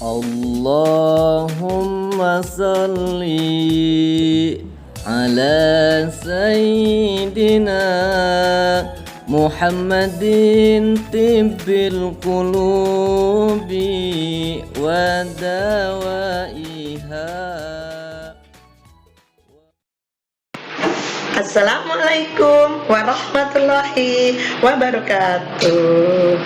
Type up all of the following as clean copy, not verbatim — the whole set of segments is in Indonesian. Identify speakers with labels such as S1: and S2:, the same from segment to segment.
S1: Allahumma salli ala Sayyidina Muhammadin tibbil qulubi wa dawaiha.
S2: Assalamualaikum warahmatullahi wabarakatuh.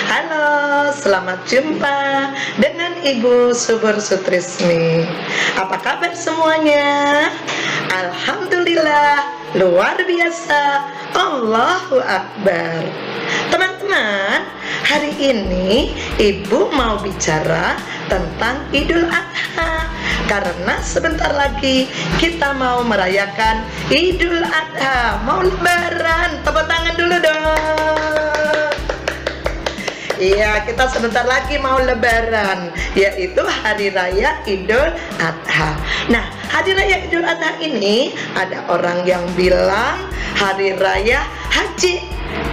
S2: Halo, selamat jumpa dengan Ibu Subur Sutrismi. Apa kabar semuanya? Alhamdulillah, luar biasa. Allahu Akbar. Teman-teman, hari ini Ibu mau bicara tentang Idul Adha, karena sebentar lagi kita mau merayakan Idul Adha, mau lebaran. Tepuk tangan dulu dong. Iya, kita sebentar lagi mau lebaran, yaitu Hari Raya Idul Adha. Nah, Hari Raya Idul Adha ini ada orang yang bilang Hari Raya Haji,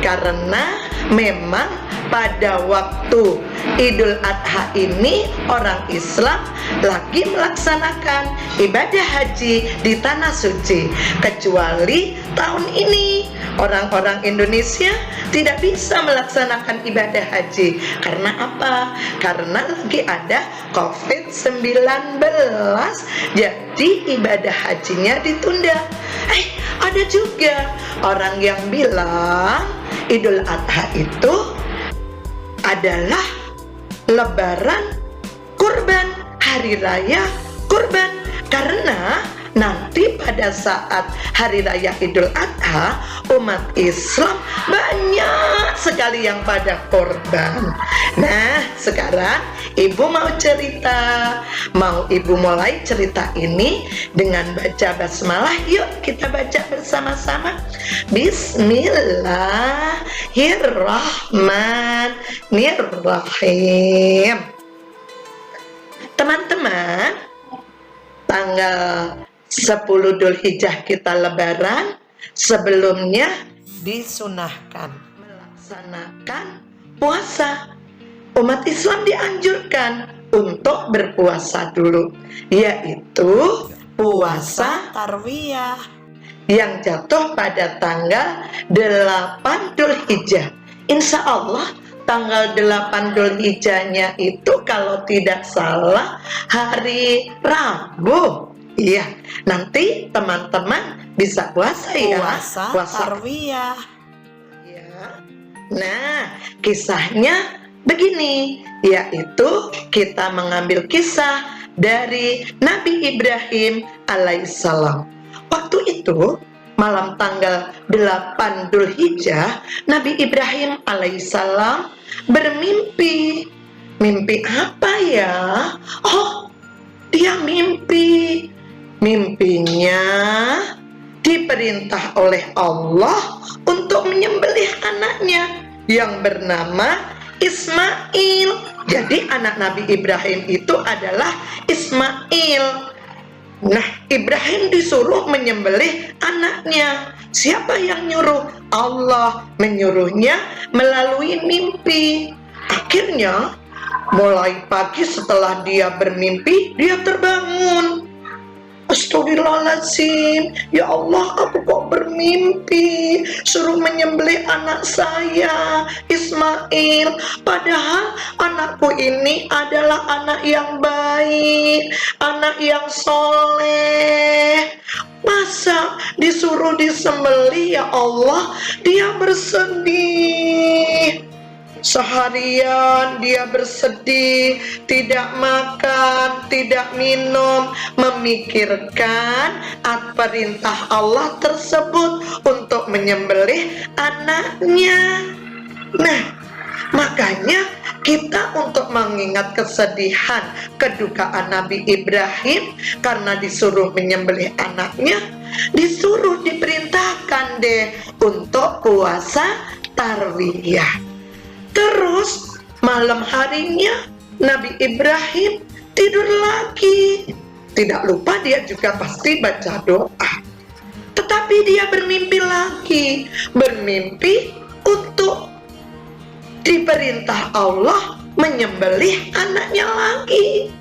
S2: karena memang pada waktu Idul Adha ini orang Islam lagi melaksanakan ibadah haji di Tanah Suci. Kecuali tahun ini orang-orang Indonesia tidak bisa melaksanakan ibadah haji. Karena apa? Karena lagi ada COVID-19, jadi ibadah hajinya ditunda. Ada juga orang yang bilang Idul Adha itu adalah lebaran kurban, hari raya kurban, karena nanti pada saat hari raya Idul Adha umat Islam banyak sekali yang pada korban. Nah, sekarang Ibu mau cerita, mau Ibu mulai cerita ini dengan baca basmalah. Yuk kita baca bersama-sama. Bismillahirrahmanirrahim. Teman-teman, tanggal 10 Dzulhijjah kita lebaran, sebelumnya disunahkan melaksanakan puasa. Umat Islam dianjurkan untuk berpuasa dulu, yaitu puasa Tarwiyah yang jatuh pada tanggal 8 Dzulhijjah. Insya Allah tanggal 8 Dzulhijjahnya itu kalau tidak salah hari Rabu. Iya, nanti teman-teman bisa puasa ya. Puasa Tarwiyah. Ya. Nah, kisahnya begini, yaitu kita mengambil kisah dari Nabi Ibrahim alaihissalam. Waktu itu malam tanggal 8 Dzulhijjah, Nabi Ibrahim alaihissalam bermimpi. Mimpi apa ya? Oh, dia mimpinya diperintah oleh Allah untuk menyembelih anaknya yang bernama Ismail. Jadi anak Nabi Ibrahim itu adalah Ismail. Nah, Ibrahim disuruh menyembelih anaknya. Siapa yang nyuruh? Allah menyuruhnya melalui mimpi. Akhirnya mulai pagi setelah dia bermimpi, dia terbangun. Astagfirullahaladzim, ya Allah, aku kok bermimpi suruh menyembelih anak saya Ismail, padahal anakku ini adalah anak yang baik, anak yang soleh. Masa disuruh disembelih, ya Allah? Dia bersedih. Seharian dia bersedih, tidak makan, tidak minum, memikirkan perintah Allah tersebut untuk menyembelih anaknya. Nah, makanya kita untuk mengingat kesedihan, kedukaan Nabi Ibrahim karena disuruh menyembelih anaknya, diperintahkan deh untuk puasa Tarwiyah. Terus malam harinya Nabi Ibrahim tidur lagi. Tidak lupa dia juga pasti baca doa. Tetapi dia bermimpi lagi. Bermimpi untuk diperintah Allah menyembelih anaknya lagi.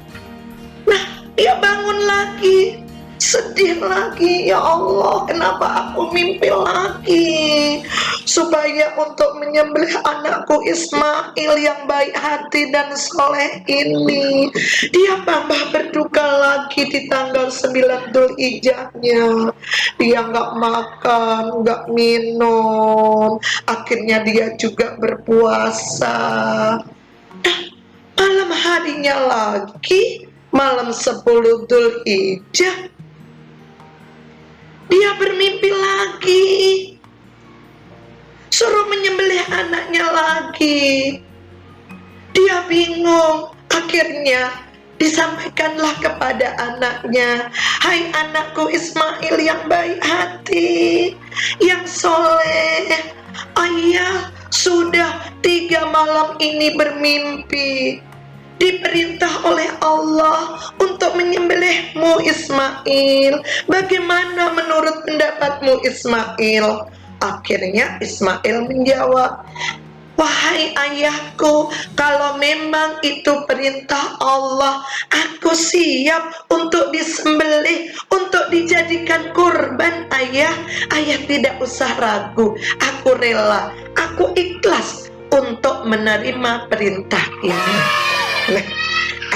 S2: Nah, dia bangun lagi, sedih lagi. Ya Allah, kenapa aku mimpi lagi? Supaya untuk menyembelih anakku Ismail yang baik hati dan soleh ini. Dia tambah berduka lagi di tanggal 9 Dzulhijjahnya. Dia nggak makan, nggak minum. Akhirnya dia juga berpuasa. Nah, malam harinya lagi, malam 10 Dzulhijjah, dia bermimpi lagi, suruh menyembelih anaknya lagi. Dia bingung. Akhirnya disampaikanlah kepada anaknya, "Hai anakku Ismail yang baik hati, yang soleh, ayah sudah 3 malam ini bermimpi, diperintah oleh Allah untuk menyembelihmu Ismail. Bagaimana menurut pendapatmu Ismail?" Akhirnya Ismail menjawab, "Wahai ayahku, kalau memang itu perintah Allah, aku siap untuk disembelih, untuk dijadikan kurban ayah. Ayah tidak usah ragu, aku rela, aku ikhlas untuk menerima perintah ini." Nah,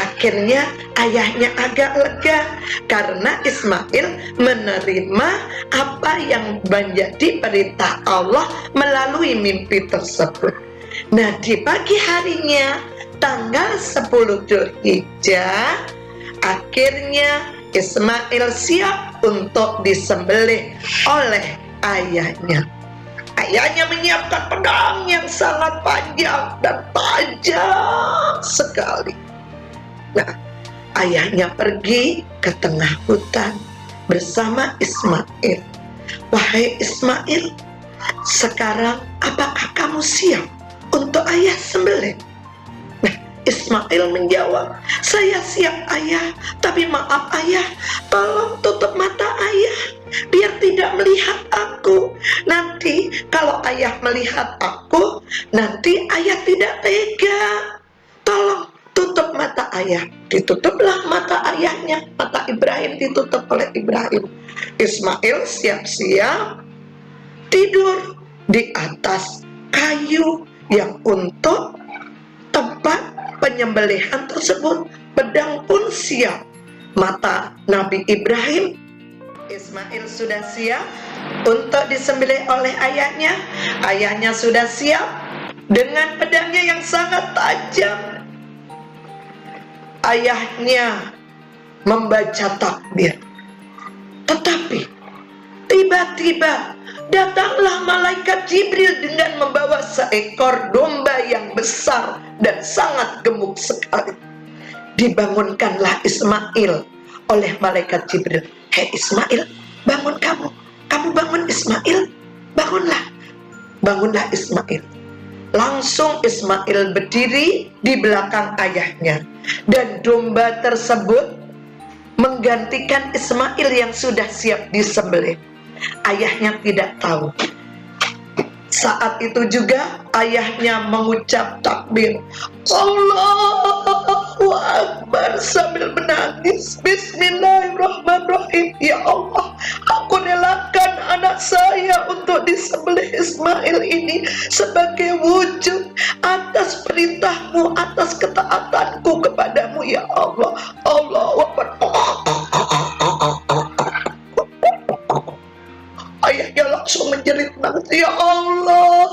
S2: akhirnya ayahnya agak lega karena Ismail menerima apa yang menjadi perintah Allah melalui mimpi tersebut. Nah, di pagi harinya tanggal 10 Dzulhijjah, akhirnya Ismail siap untuk disembelih oleh ayahnya. Ayahnya menyiapkan pedang yang sangat panjang dan tajam sekali. Nah, ayahnya pergi ke tengah hutan bersama Ismail. "Wahai Ismail, sekarang apakah kamu siap untuk ayah sembelih?" Nah, Ismail menjawab, "Saya siap ayah, tapi maaf ayah, tolong tutup mata ayah biar tidak melihat aku. Nanti kalau ayah melihat aku, nanti ayah tidak tega. Tolong tutup mata ayah." Ditutuplah mata ayahnya, mata Ibrahim ditutup oleh Ibrahim. Ismail siap-siap tidur di atas kayu yang untuk tempat penyembelihan tersebut. Pedang pun siap. Mata Nabi Ibrahim, Ismail sudah siap untuk disembelih oleh ayahnya. Ayahnya sudah siap dengan pedangnya yang sangat tajam. Ayahnya membaca takbir. Tetapi tiba-tiba datanglah malaikat Jibril dengan membawa seekor domba yang besar dan sangat gemuk sekali. Dibangunkanlah Ismail oleh malaikat Jibril. "Hei Ismail, bangun kamu. Kamu bangun Ismail. Bangunlah." Bangunlah Ismail. Langsung Ismail berdiri di belakang ayahnya. Dan domba tersebut menggantikan Ismail yang sudah siap disembelih. Ayahnya tidak tahu. Saat itu juga ayahnya mengucap takbir, "Allahu Akbar," sambil menangis. "Bismillahirrahmanirrahim. Ya Allah, aku relakan anak saya untuk disembelih Ismail ini sebagai wujud atas perintahmu, atas ketaatanku kepadamu ya Allah. Allahu Akbar." Ayahnya langsung menjerit nangis, "Ya Allah,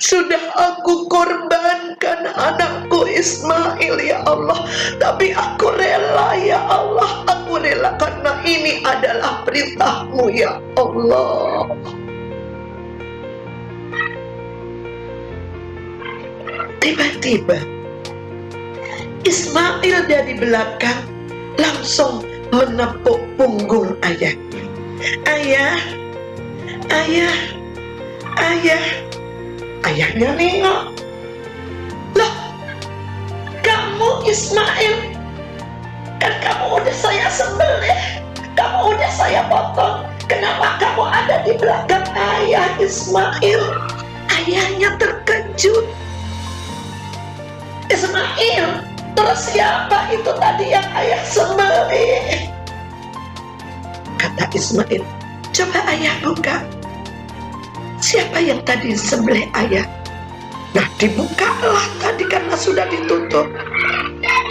S2: sudah aku korbankan anakku Ismail ya Allah, tapi aku rela ya Allah, aku rela karena ini adalah perintahmu ya Allah." Tiba-tiba Ismail dari belakang langsung menepuk punggung ayahnya. "Ayah, ayah, ayah." Ayahnya nengok. "Loh, kamu Ismail, kan kamu udah saya sembelih, kamu udah saya potong, kenapa kamu ada di belakang ayah Ismail?" Ayahnya terkejut. Ismail, terus siapa itu tadi yang ayah sembelih? Kata Ismail, coba ayah buka. Siapa yang tadi sembelih ayah? Nah, dibukalah tadi karena sudah ditutup.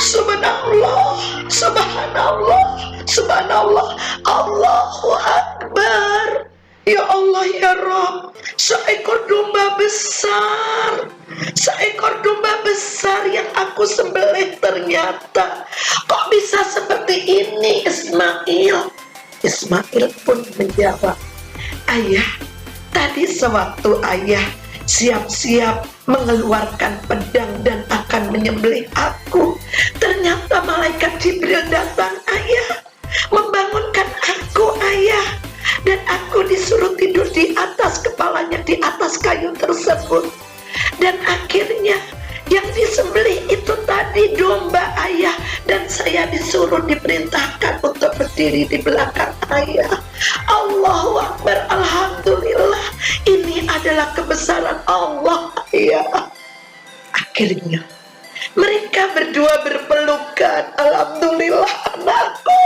S2: Subhanallah, subhanallah, subhanallah, Allahu Akbar. Ya Allah ya Rabb, seekor domba besar, seekor domba besar yang aku sembelih ternyata kok bisa seperti ini Ismail. Ismail pun menjawab, ayah, tadi sewaktu ayah siap-siap mengeluarkan pedang dan akan menyembelih aku, ternyata malaikat Jibril datang ayah, membangunkan aku ayah, dan aku disuruh tidur di atas kepalanya, di atas kayu tersebut. Dan akhirnya yang disembelih itu tadi domba ayah, dan saya disuruh diperintahkan untuk berdiri di belakang ayah. Allahu Akbar, alhamdulillah, ini adalah kebesaran Allah ayah. Akhirnya mereka berdua berpelukan. Alhamdulillah anakku,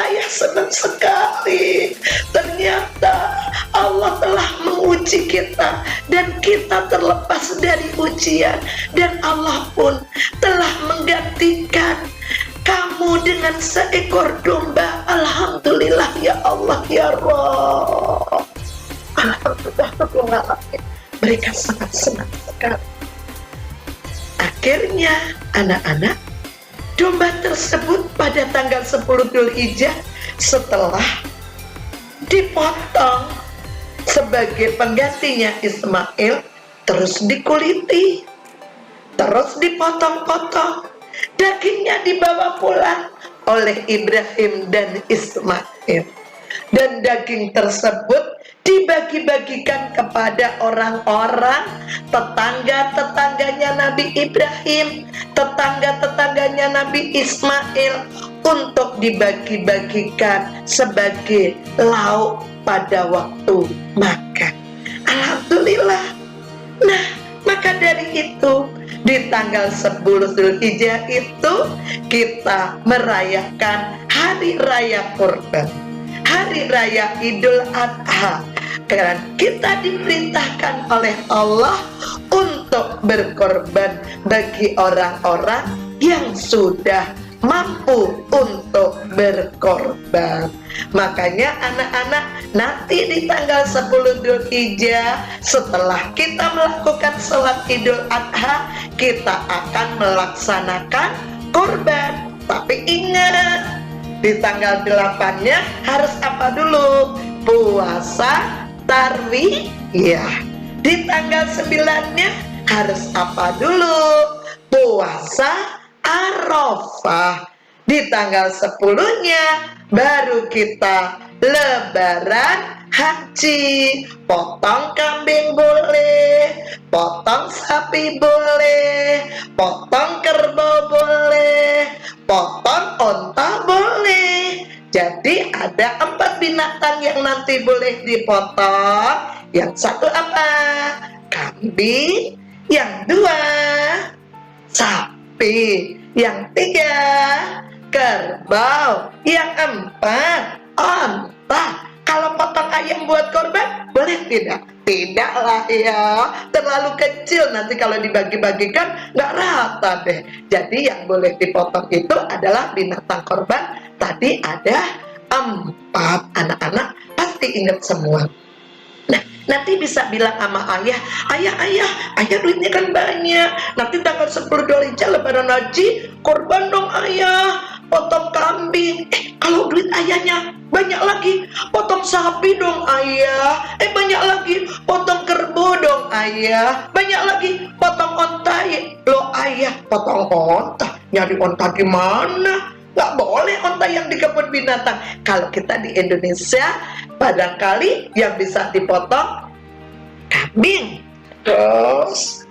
S2: ayah senang sekali. Ternyata Allah telah menguji kita dan kita terlepas dari ujian, dan Allah pun telah menggantikan kamu dengan seekor domba. Alhamdulillah ya Allah ya Rabb. Alhamdulillah, mereka sangat senang sekali. Akhirnya anak-anak, domba tersebut pada tanggal 10 Dzulhijjah setelah dipotong sebagai penggantinya Ismail, terus dikuliti, terus dipotong-potong, dagingnya dibawa pulang oleh Ibrahim dan Ismail, dan daging tersebut dibagi-bagikan kepada orang-orang tetangga-tetangganya Nabi Ibrahim, tetangga-tetangganya Nabi Ismail, untuk dibagi-bagikan sebagai lauk pada waktu makan. Alhamdulillah. Nah, maka dari itu di tanggal 10 Dzulhijjah itu kita merayakan hari raya Kurban, hari raya Idul Adha, karena kita diperintahkan oleh Allah untuk berkorban bagi orang-orang yang sudah mampu untuk berkorban. Makanya anak-anak, nanti di tanggal 10 Dzulhijjah setelah kita melakukan sholat Idul Adha, kita akan melaksanakan korban. Tapi ingat, di tanggal 8-nya harus apa dulu? Puasa tarwiyah. Di tanggal 9-nya harus apa dulu? Puasa Arafah. Di tanggal 10-nya baru kita lebaran haji. Potong kambing boleh, potong sapi boleh, potong kerbau boleh, potong onta boleh. Jadi ada 4 binatang yang nanti boleh dipotong. Yang satu apa? Kambing. Yang 2 sapi. Yang 3 kerbau. Yang 4 onta. Kalau potong ayam buat korban, boleh tidak? Tidaklah ya, terlalu kecil, nanti kalau dibagi-bagikan nggak rata deh. Jadi yang boleh dipotong itu adalah binatang korban. Tadi ada 4. Anak-anak pasti ingat semua. Nah, nanti bisa bilang sama ayah, ayah duitnya kan banyak, nanti tanggal 10 Dzulhijjah lebaran haji, korban dong ayah, potong kambing. Kalau duit ayahnya banyak lagi, potong sapi dong ayah. Banyak lagi, potong kerbau dong ayah. Banyak lagi, potong onta. Loh ayah, potong onta? Nyari onta di mana? Gak boleh onta yang di kebun binatang. Kalau kita di Indonesia, barangkali yang bisa dipotong kambing, terus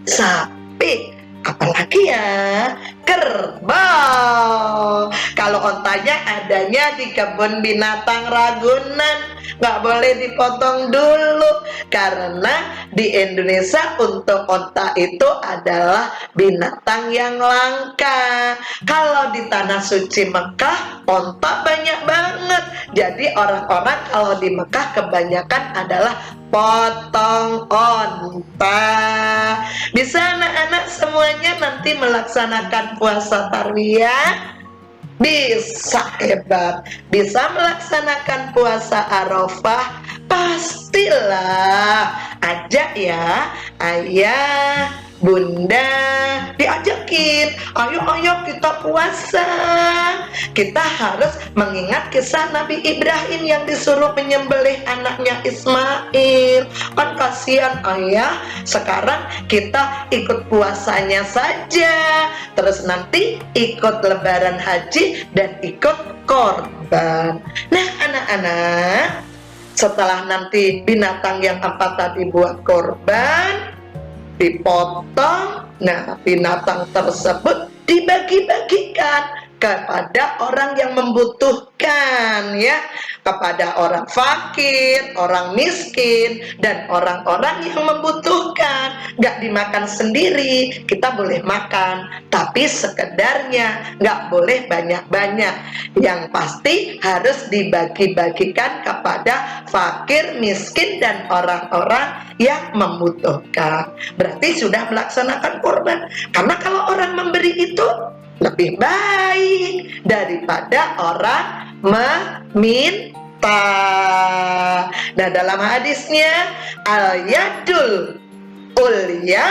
S2: sapi, apalagi ya, kerbau. Kalau ontanya adanya di kebun binatang Ragunan, nggak boleh dipotong dulu. Karena di Indonesia untuk onta itu adalah binatang yang langka. Kalau di tanah suci Mekah, onta banyak banget. Jadi orang-orang kalau di Mekah kebanyakan adalah potong onta. Bisa anak-anak semuanya nanti melaksanakan puasa tarwiyah? Bisa, hebat. Bisa melaksanakan puasa Arafah? Pastilah. Ajak ya ayah, bunda, diajakin, ayo kita puasa. Kita harus mengingat kisah Nabi Ibrahim yang disuruh menyembelih anaknya Ismail. Kan kasihan ayah, sekarang kita ikut puasanya saja, terus nanti ikut lebaran haji dan ikut korban. Nah anak-anak, setelah nanti binatang yang apa tadi buat korban dipotong, nah binatang tersebut dibagi-bagikan kepada orang yang membutuhkan, ya, kepada orang fakir, orang miskin, dan orang-orang yang membutuhkan. Gak dimakan sendiri, kita boleh makan, tapi sekedarnya, gak boleh banyak-banyak. Yang pasti harus dibagi-bagikan kepada fakir, miskin, dan orang-orang yang membutuhkan. Berarti sudah melaksanakan korban. Karena kalau orang memberi itu lebih baik daripada orang meminta. Nah dalam hadisnya, al-yadul ulya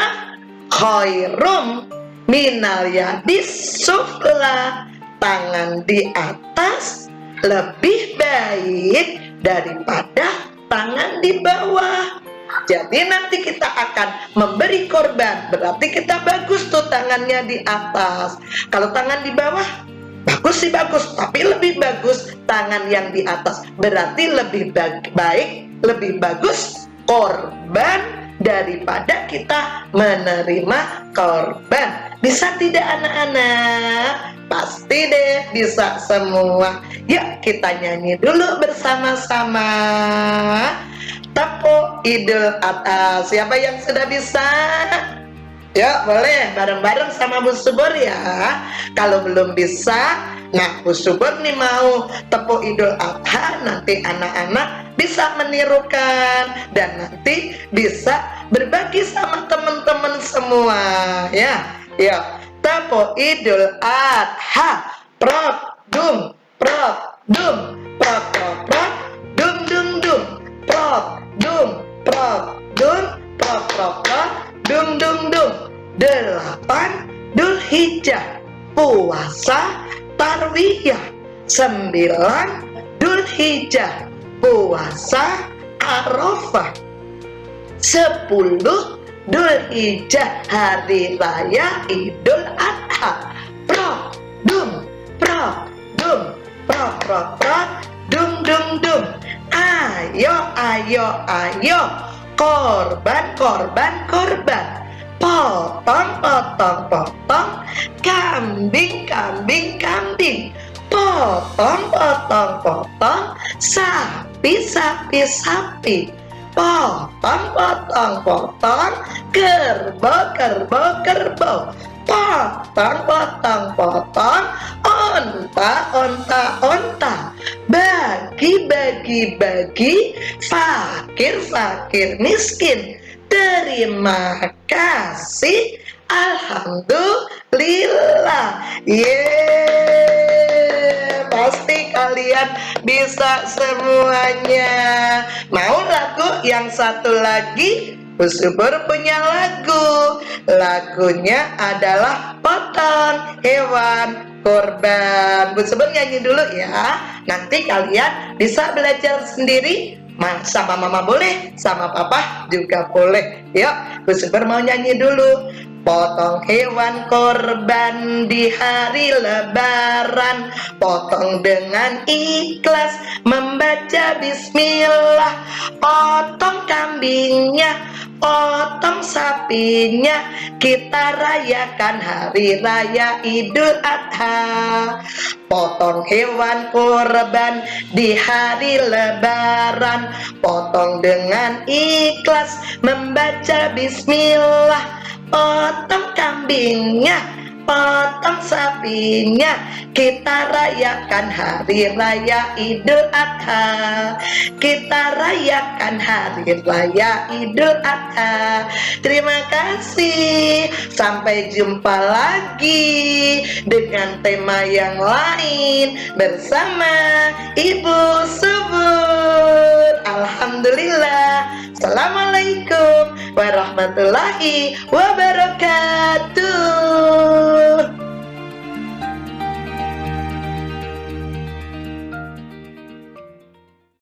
S2: khairum minal yadis sufla. Tangan di atas lebih baik daripada tangan di bawah. Jadi nanti kita akan memberi korban, berarti kita bagus tuh tangannya di atas. Kalau tangan di bawah, bagus sih bagus, tapi lebih bagus tangan yang di atas. Berarti lebih baik, lebih bagus korban daripada kita menerima korban. Bisa tidak anak-anak? Pasti deh bisa semua. Yuk kita nyanyi dulu bersama-sama. Tepuk Idul Adha. Siapa yang sudah bisa? Ya boleh bareng-bareng sama Bu Subur ya. Kalau belum bisa, nah Bu Subur nih mau tepuk Idul Adha. Nanti anak-anak bisa menirukan dan nanti bisa berbagi sama teman-teman semua ya. Yuk tepuk Idul Adha. Prot dum, prot dum, prot prot prot, dum dum dum, prot dum, prot dum, prot prot prot, dum dum dum. 8 Dzulhijjah puasa tarwiyah. 9 Dzulhijjah puasa Arafah. 10 Dzulhijjah hari raya Idul Adha. Prot dum, prot dum, prot prot prot, dum dum dum. Ayo ayo ayo, korban korban korban. Potong potong potong, kambing kambing kambing. Potong potong potong, sapi sapi sapi. Potong potong potong, kerbau kerbau kerbau. Potong potong potong, onta onta onta. Bagi bagi bagi, fakir fakir miskin. Terima kasih, alhamdulillah. Yeay, pasti kalian bisa semuanya. Mau lagu yang satu lagi? Bu Subur punya lagu. Lagunya adalah potong hewan korban. Bu Subur nyanyi dulu ya. Nanti kalian bisa belajar sendiri. Sama mama boleh, sama papa juga boleh. Yuk, Bu Subur mau nyanyi dulu. Potong hewan korban di hari lebaran, potong dengan ikhlas membaca bismillah. Potong kambingnya, potong sapinya, kita rayakan hari raya Idul Adha. Potong hewan korban di hari lebaran, potong dengan ikhlas membaca bismillah. Potong kambingnya, potong sapinya, kita rayakan hari raya Idul Adha. Kita rayakan hari raya Idul Adha. Terima kasih. Sampai jumpa lagi dengan tema yang lain bersama Ibu Subur. Alhamdulillah. Assalamualaikum warahmatullahi wabarakatuh.